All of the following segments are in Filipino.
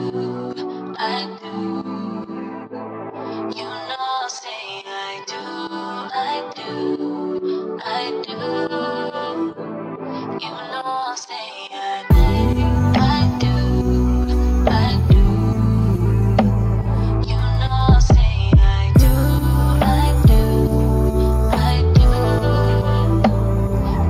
I do. You know, say I do, I do, I do. You know, say I do, I do, I do. You know, say I do, I do, I do.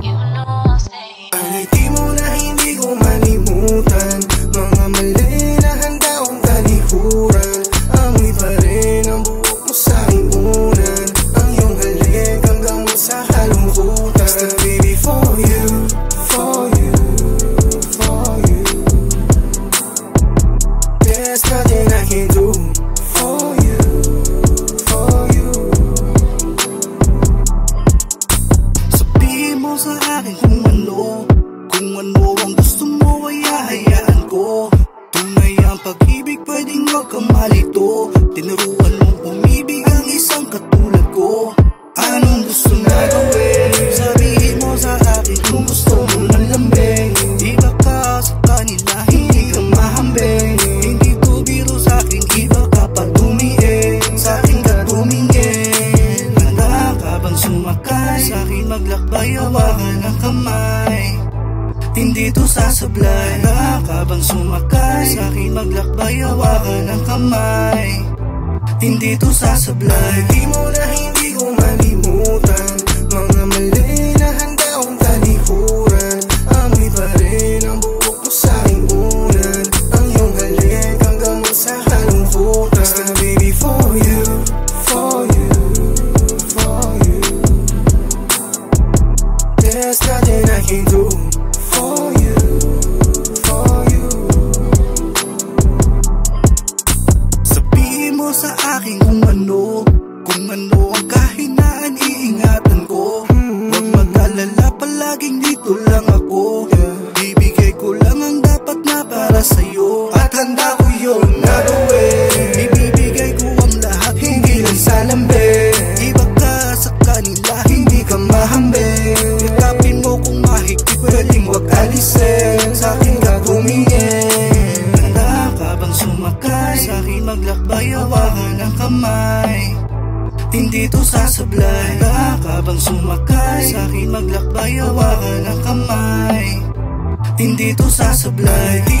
You know, say Ngiti mo na hindi ko malimutan, mga mali na handa kong talikuran. Amoy pa rin ang buhok mo sa aking unan, ang iyong halik hanggang sa halungkutan. Still baby for you, for you, for you. There's nothing I can do for you, for you. Sabihin mo sa akin kung ano ang gusto mo ay hahayaan ko. Tunay ang pag-ibig, pwedeng wag kang malito. Tinuruan mong umibig ang isang katulad ko. Anong gusto na gawin? Sabihin mo sa akin kung gusto mo ng lambing. Di ba ka sa kanila hindi ka mahambing? Hindi to biro sa akin, iba ka pa tumingin. Sa akin ka tumingin. Handa ka bang sumakay? Sa akin maglakbay, hawakan ang kamay. Hindi to sasablay. Handa ka bang sumakay? Sa akin maglakbay, hawakan ang kamay. Hindi to sasablay. Di mo na hindi ko malimutan, mga mali na handa kong talikuran. Amoy pa rin ang buhok mo sa aking unan, ang iyong halik hanggang sa halungkutan. Still baby for you, for you, for you. There's nothing I can do for you, for you. Sabihin mo sa akin kung ano ang kahinaan, iingatan ko. Huwag mag-alala, palaging dito lang ako. Bibigay ko lang ang dapat na para sa'yo, at handa ko yun gagawin. Ibibigay ko ang lahat, hindi lang sa lambing. Iba ka sa kanila, hindi ka mahambing. Yakapin mo kung mahigpit, pwedeng wag alisin. Sa akin ka tumingin. Handa ka bang sumakay? Sa akin maglakbay, hawakan ang kamay. Hindi to sasablay. Handa ka bang sumakay? Sa akin maglakbay, hawakan ang kamay. Hindi to sasablay. Di